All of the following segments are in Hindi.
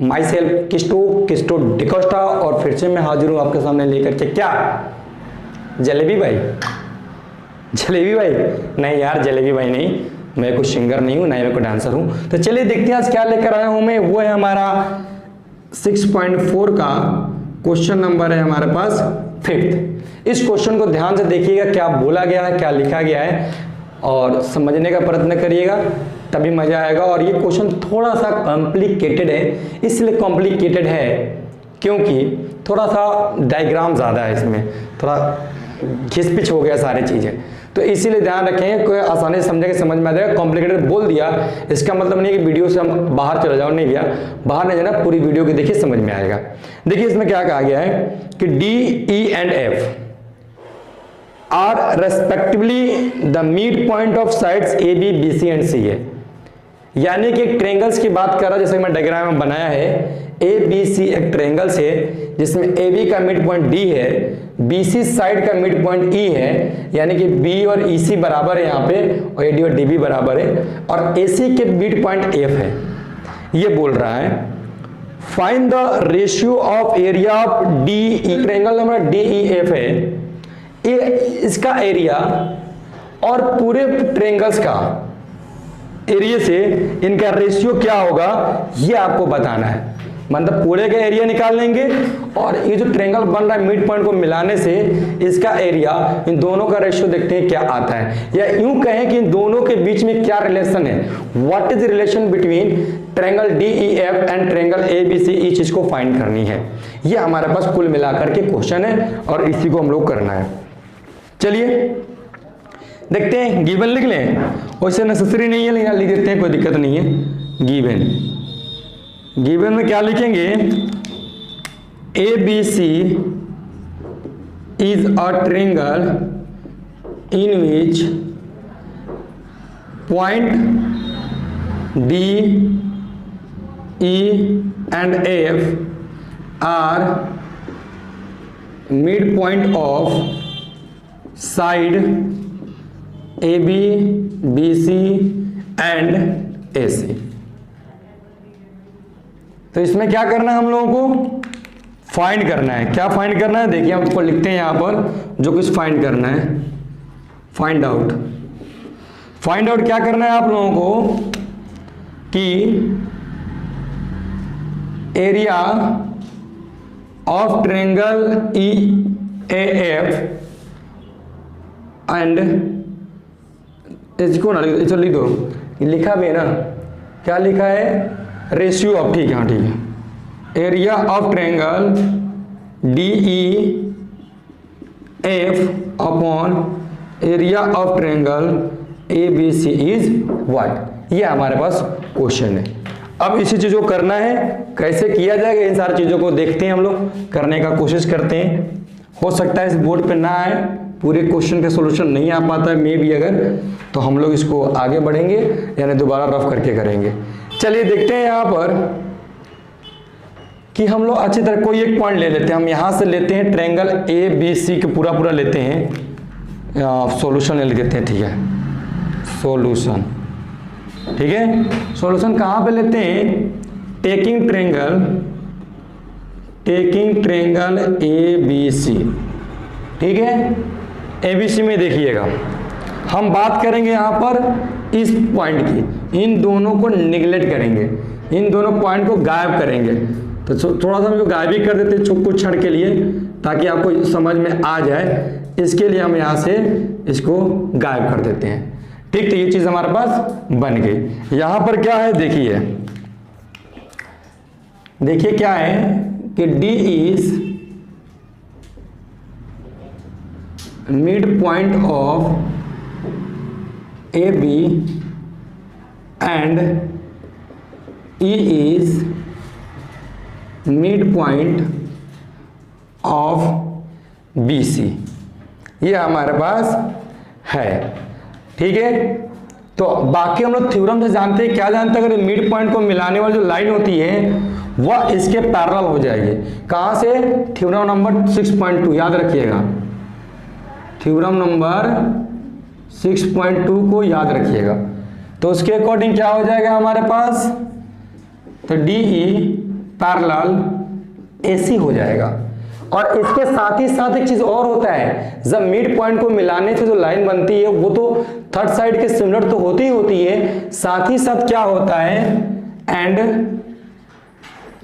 माई सेल्फ किस्टो डिकोस्टा, और फिर से मैं हाजिर हूँ आपके सामने लेकर के क्या, जलेबी भाई। जलेबी भाई नहीं यार, जलेबी भाई नहीं, मैं कोई सिंगर नहीं हूँ, ना ही मैं कोई डांसर हूँ। तो चलिए देखते हैं आज क्या लेकर आया हूँ मैं। वो है हमारा 6.4 का क्वेश्चन नंबर है हमारे पास 5th। इस क्वेश्चन को ध्यान से देखिएगा, क्या बोला गया है, क्या लिखा गया है, और समझने का प्रयत्न करिएगा, तभी मजा आएगा। और ये क्वेश्चन थोड़ा सा कॉम्प्लिकेटेड है, इसलिए कॉम्प्लिकेटेड है क्योंकि थोड़ा सा डायग्राम ज़्यादा है इसमें, थोड़ा घिस-पिच हो गया सारी चीज़ें, तो इसीलिए ध्यान रखें, कोई आसानी से समझ के समझ में आ जाएगा। कॉम्प्लिकेटेड बोल दिया इसका मतलब नहीं कि वीडियो से हम बाहर चले जाओ, नहीं भैया, बाहर नहीं जाना, पूरी वीडियो की देखिए, समझ में आएगा। देखिए इसमें क्या कहा गया है कि D, E and F are respectively the mid point of sides A B B C and C है, यानी कि ट्रायंगल्स की बात कर रहा है, जैसे मैं डायग्राम में बनाया है, ए बी सी एक ट्रायंगल्स है जिसमें ए बी का मिड पॉइंट डी है, बी सी साइड का मिड पॉइंट ई है, यानी कि बी और ई सी बराबर है यहाँ पे, और ए डी और डी बी बराबर है, और ए सी के मिड पॉइंट एफ है। ये बोल रहा है find the ratio of area of D E, triangle number D E F है, इसका एरिया और पूरे ट्रायंगल्स का एरिया से इनका रेशियो क्या होगा ये आपको बताना है। मतलब पूरे का एरिया निकाल लेंगे और ये जो ट्रायंगल बन रहा है मिड पॉइंट को मिलाने से इसका एरिया, इन दोनों का रेशियो देखते हैं क्या आता है, या यूं कहें कि इन दोनों के बीच में क्या रिलेशन है, what is relation between triangle D E F and triangle A B C, इस चीज को फाइंड करनी है। ये हमारे पास कुल मिलाकर के क्वेश्चन है और इसी को हम लोग करना है। चलिए देखते हैं, गिवन लिख लें, वैसे नेसेसरी नहीं है लेकिन लिख देते हैं, कोई दिक्कत नहीं है। गिवन में क्या लिखेंगे, A B C is a triangle in which point D E and F are mid point of side A B B C and A C. तो इसमें क्या करना है हम लोगों को, फाइंड करना है। क्या फाइंड करना है, देखिए हम इसको लिखते हैं यहां पर, जो कुछ फाइंड करना है, फाइंड आउट। फाइंड आउट क्या करना है आप लोगों को कि area of triangle E A F and, इसको ना लिख दो, लिखा भी है ना, क्या लिखा है, रेशियो ऑफ, ठीक है, हाँ ठीक है, area of triangle D E F upon area of triangle A B C is what. ये हमारे पास क्वेश्चन है। अब इसी चीज को करना है, कैसे किया जाएगा इन सारी चीजों को देखते हैं, हम लोग करने का कोशिश करते हैं। हो सकता है इस बोर्ड पे ना आए, पूरे क्वेश्चन का सॉल्यूशन नहीं आ पाता है मे भी, अगर तो हम लोग इसको आगे बढ़ेंगे यानी दोबारा रफ करके करेंगे। चलिए देखते हैं यहाँ पर कि हम लोग अच्छी तरह कोई एक पॉइंट ले लेते हैं, हम यहाँ से लेते हैं ट्रायंगल ए बी सी के पूरा लेते हैं, सॉल्यूशन ले लेते हैं, ठीक है, सॉल्यूशन, ठीक है। सॉल्यूशन कहाँ पे लेते हैं, taking triangle A B C, ठीक है, ए बी सी में देखिएगा हम बात करेंगे यहाँ पर इस पॉइंट की, इन दोनों को निगलेक्ट करेंगे, इन दोनों पॉइंट को गायब करेंगे। तो थोड़ा सा हम गायब ही कर देते हैं कुछ क्षण के लिए, ताकि आपको समझ में आ जाए, इसके लिए हम यहाँ से इसको गायब कर देते हैं, ठीक। तो ये चीज हमारे पास बन गई। यहाँ पर क्या है देखिए क्या है कि D is mid point of A B and E is mid point of B C. ये हमारे पास है, ठीक है। तो बाकी हम लोग थ्योरम से जानते हैं, क्या जानते हैं, अगर मिड पॉइंट को मिलाने वाली जो लाइन होती है वह इसके पैरेलल हो जाएगी। कहां से, थ्योरम नंबर 6.2 याद रखिएगा, थ्योरम नंबर 6.2 को याद रखिएगा। तो उसके अकॉर्डिंग क्या हो जाएगा हमारे पास, तो डी ई पैरेलल एसी हो जाएगा। और इसके साथ ही साथ एक चीज और होता है, जब मिड पॉइंट को मिलाने से जो लाइन बनती है वो तो थर्ड साइड के सिमिलर तो होती ही होती है, साथ ही साथ क्या होता है, एंड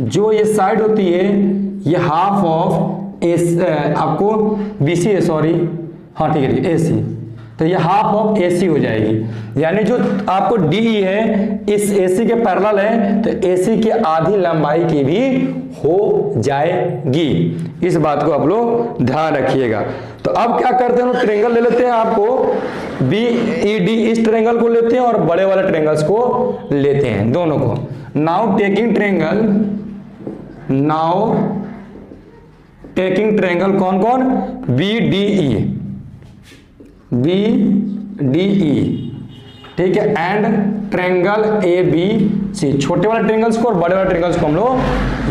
जो ये साइड होती है ये हाफ ऑफ एस आपको बीसी है, सॉरी हाँ ठीक है एसी, तो ये हाफ ऑफ एसी हो जाएगी। यानी जो आपको डीई है इस एसी के पैरेलल है, तो एसी की आधी लंबाई की भी हो जाएगी। इस बात को आप लोग ध्यान रखिएगा। तो अब क्या करते हैं, ट्रायंगल ले लेते हैं, आपको बीईडी इस ट्रायंगल को लेते हैं और बड़े वाले ट्रायंगल्स को लेते हैं, दोनों को। नाउ टेकिंग ट्रायंगल कौन कौन, बीडीई ठीक है, and triangle A B C, छोटे वाले ट्रायंगल्स को और बड़े वाले ट्रायंगल्स को हम लोग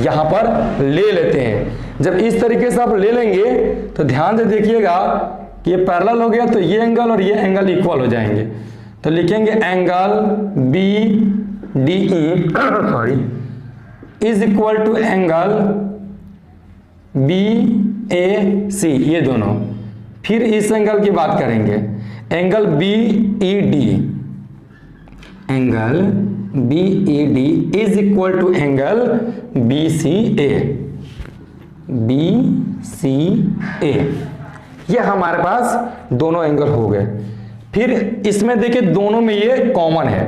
यहां पर ले लेते हैं। जब इस तरीके से आप ले लेंगे तो ध्यान से देखिएगा कि ये पैरेलल हो गया, तो ये एंगल और ये एंगल इक्वल हो जाएंगे। तो लिखेंगे angle B D E sorry is equal to angle B A C, ये दोनों। फिर इस एंगल की बात करेंगे, angle B E D, angle B E D is equal to angle B C A, B C A, ये हमारे पास दोनों एंगल हो गए। फिर इसमें देखिए दोनों में ये कॉमन है,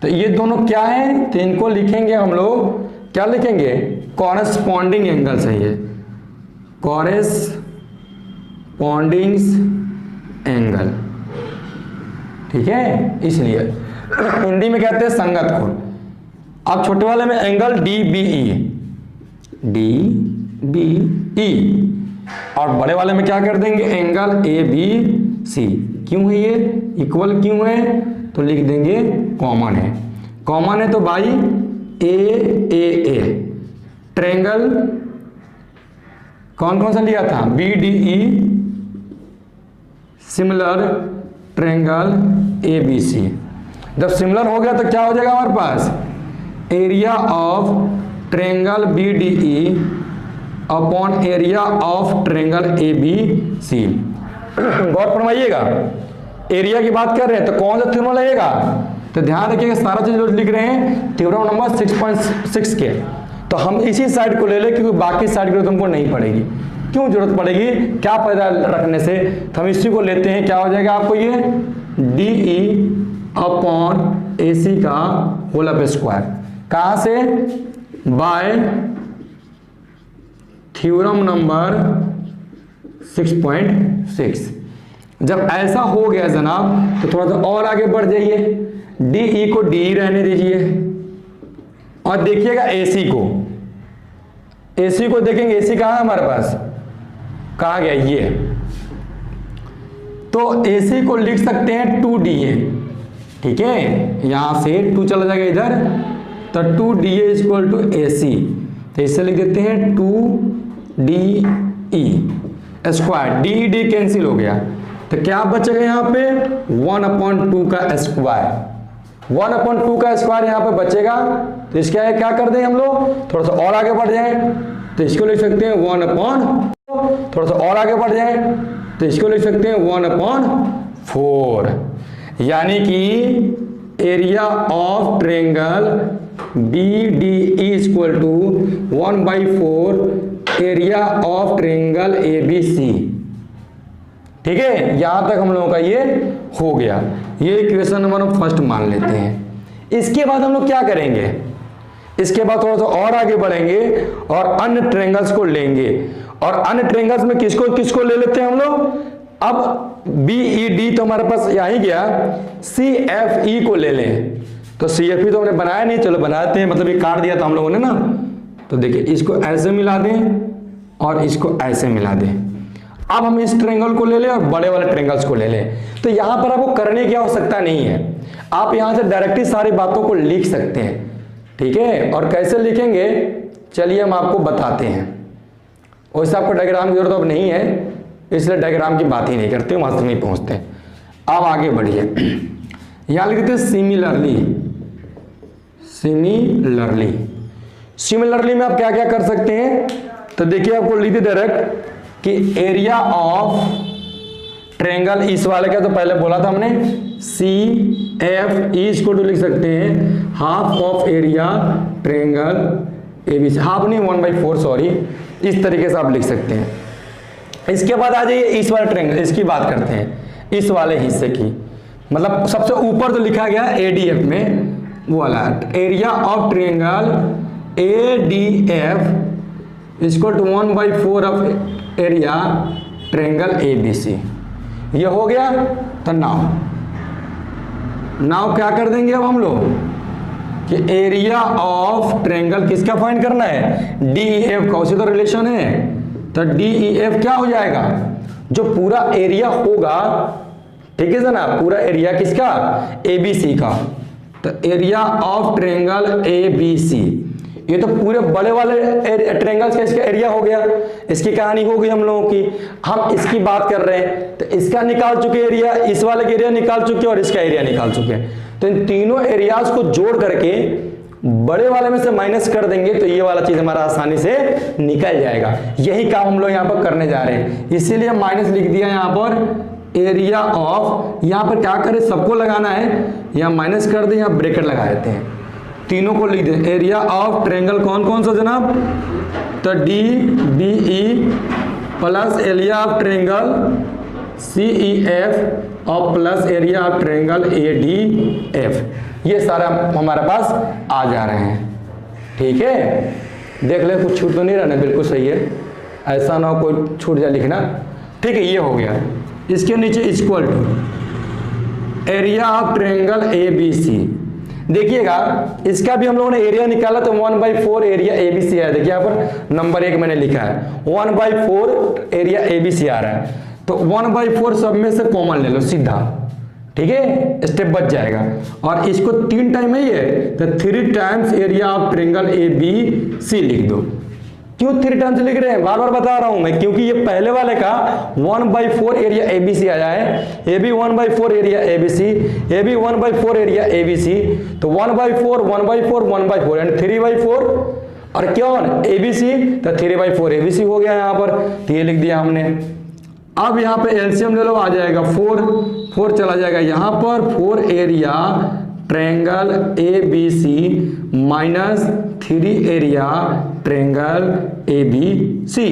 तो ये दोनों क्या है, तो इनको लिखेंगे हम लोग, क्या लिखेंगे, कॉरेस्पॉन्डिंग एंगल्स है ये, कॉरेस्पॉन्डिंग एंगल, ठीक है, इसलिए हिंदी में कहते हैं संगत कोण। अब छोटे वाले में एंगल डी बी ई, और बड़े वाले में क्या कर देंगे, एंगल ए बी सी। क्यों है ये इक्वल, क्यों है, तो लिख देंगे कॉमन है, कॉमन है तो भाई ए ट्रायंगल कौन कौन सा लिया था, B D E, similar triangle A B C. जब सिमिलर हो गया तो क्या हो जाएगा हमारे पास, area of triangle B D E upon area of triangle A B C. गौर फरमाइएगा, एरिया की बात कर रहे हैं तो कौन सा थ्योरम लगेगा, तो ध्यान रखिएगा सारा चीज जो लिख रहे हैं थ्योरम नंबर 6.6 के, तो हम इसी साइड को ले लें क्योंकि बाकी साइड की तुमको नहीं पड़ेगी। क्यों जरूरत पड़ेगी, क्या फायदा रखने से, तो हम इसी को लेते हैं। क्या हो जाएगा आपको ये डी ई अपॉन ए सी का होल ऑफ स्क्वायर, कहां से, बाय थ्योरम नंबर 6.6। जब ऐसा हो गया जनाब तो थोड़ा सा और आगे बढ़ जाइए, डी ई को डी रहने दीजिए और देखिएगा एसी को देखेंगे, एसी कहां है हमारे पास, कहा गया ये, तो एसी को लिख सकते हैं 2DA, ठीक है, यहां से 2 चला जाएगा इधर, तो 2DA इक्वल टू AC, तो इसे लिख देते हैं 2DE स्क्वायर, डी कैंसिल हो गया, तो क्या बचेगा यहाँ पे 1/2 का स्क्वायर, 1/2 का स्क्वायर यहाँ पे बचेगा। तो इसका क्या कर दें हम लोग, थोड़ा सा और आगे बढ़ जाए तो इसको लिख सकते हैं 1/, थोड़ा सा और आगे बढ़ जाए तो इसको लिख सकते हैं 1/4, यानी कि area of triangle BDE equal to 1/4 area of triangle ABC। ठीक है, यहां तक हम लोगों का ये हो गया, ये इक्वेशन नंबर हम फर्स्ट मान लेते हैं। इसके बाद हम लोग क्या करेंगे, इसके बाद थोड़ा सा और आगे बढ़ेंगे और अन्य ट्रायंगल्स को लेंगे, और अन्य ट्रायंगल्स में किसको किसको ले लेते हैं हम लोग, अब BED तो हमारे पास यहीं गया, CFE को ले लें, तो CFE तो हमने बनाया नहीं, चलो बनाते हैं, मतलब ये काट दिया था हम लोगों ने ना, तो देखिए इसको ऐसे मिला दें और इसको ऐसे मिला दें। अब हम इस ट्रायंगल को ले लें और बड़े वाले ट्रायंगल्स को ले लें, तो यहां पर आपको करने की आवश्यकता नहीं है, आप यहां से डायरेक्टली सारी बातों को लिख सकते हैं। ठीक है, और कैसे लिखेंगे चलिए हम आपको बताते हैं, वैसे आपको डायग्राम की जरूरत अब नहीं है, इसलिए डायग्राम की बात ही नहीं करते, वहां तक नहीं पहुंचते। अब आगे बढ़िए, यहां लिखते हैं सिमिलरली, सिमिलरली में आप क्या क्या कर सकते हैं, तो देखिए आपको लिख दे डायरेक्ट कि एरिया ऑफ ट्रायंगल इस वाले का तो पहले बोला था हमने सी एफ ई, इसको तो लिख सकते हैं half of area triangle ABC, half नहीं 1/4 सॉरी, इस तरीके से आप लिख सकते हैं। इसके बाद आ जाइए इस वाले ट्रायंगल, इसकी बात करते हैं, इस वाले हिस्से की, मतलब सबसे ऊपर तो लिखा गया एडीएफ में वो वाला एरिया ऑफ ट्रायंगल एडीएफ इसको to 1/4 of area triangle ABC, ये हो गया। तो नाउ क्या कर देंगे अब हम लोग कि एरिया ऑफ ट्रायंगल किसका फाइंड करना है, डीईएफ का, उसी तो रिलेशन है। तो डीईएफ क्या हो जाएगा, जो पूरा एरिया होगा, ठीक है ना, पूरा एरिया किसका, एबीसी का। तो एरिया ऑफ ट्रायंगल एबीसी, ये तो पूरे बड़े वाले ट्रायंगल्स का इसका एरिया हो गया, इसकी कहानी हो गई हम लोगों की। हम इसकी बात कर रहे हैं तो इसका निकाल चुके एरिया, इस वाले का एरिया निकाल चुके और इसका एरिया निकाल चुके। तो इन तीनों एरियाज को जोड़ करके बड़े वाले में से माइनस कर देंगे तो ये वाला चीज हमारा आसानी से निकल जाएगा। यही काम हम लोग यहाँ पर करने जा रहे हैं, इसीलिए माइनस लिख दिया यहाँ पर एरिया ऑफ, यहाँ पर क्या करें सबको लगाना है, यहाँ माइनस कर दें, यहाँ ब्रैकेट लगा देते हैं, तीनों को लिख दें। एरिया ऑफ ट्रायंगल कौन कौन सा जनाब, तो D B E plus area of triangle C E F और plus area of triangle A D F, ये सारा हमारे पास आ जा रहे हैं। ठीक है, देख ले कुछ छूट तो नहीं रहना, बिल्कुल सही है, ऐसा ना हो कोई छूट जाए लिखना। ठीक है, ये हो गया। इसके नीचे equal to area of triangle A B C, देखिएगा इसका भी हम लोगों ने एरिया निकाला तो 1/4 एरिया एबीसी है। देखिए यहाँ पर नंबर 1 मैंने लिखा है 1/4 एरिया एबीसी आ रहा है, तो 1/4 सब में से कॉमन ले लो सीधा, ठीक है, स्टेप बच जाएगा। और इसको 3 टाइम है ये, तो 3 times area of triangle A B C लिख दो। क्यों 3 टाइम्स लिख रहे हैं, बार बार बता रहा हूं मैं, क्योंकि ये पहले वाले का 1/4 एरिया एबीसी आया है, ये भी 1/4 एरिया एबीसी, ये भी 1/4 एरिया एबीसी, तो 1/4 1/4 1/4 एंड 3/4 और क्यों एबीसी, तो 3/4 एबीसी हो गया यहाँ पर, तो ये लिख दिया हमने। अब यहाँ पे एलसीएम ले लो, आ जाएगा 4 चला जाएगा यहाँ पर, 4 area triangle A B C minus 3 area triangle A B C.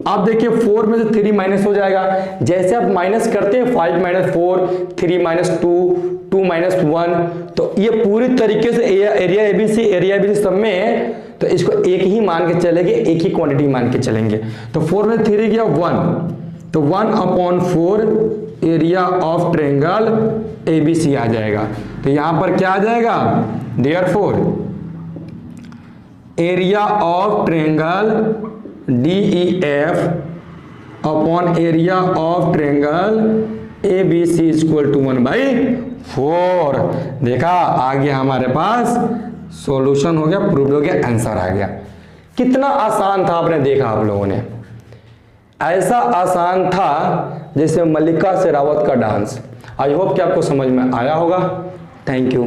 अब देखिए 4 में से 3 माइनस हो जाएगा, जैसे आप माइनस करते हैं 5 - 4 3 - 2 2 - 1, तो ये पूरी तरीके से एरिया एबीसी सब में है, तो इसको एक ही मान के चलेंगे, एक ही क्वांटिटी मान के चलेंगे। तो 4 में 3 गया 1, तो 1/4 एरिया ऑफ ट्रायंगल एबीसी आ जाएगा। तो यहां पर क्या आ जाएगा, therefore area of triangle DEF upon area of triangle ABC equal to 1/4। देखा, आ गया हमारे पास, सॉल्यूशन हो गया, प्रूव हो गया, आंसर आ गया। कितना आसान था, आपने देखा आप लोगों ने, ऐसा आसान था जैसे मल्लिका शेरावत का डांस। आई होप कि आपको समझ में आया होगा। Thank you.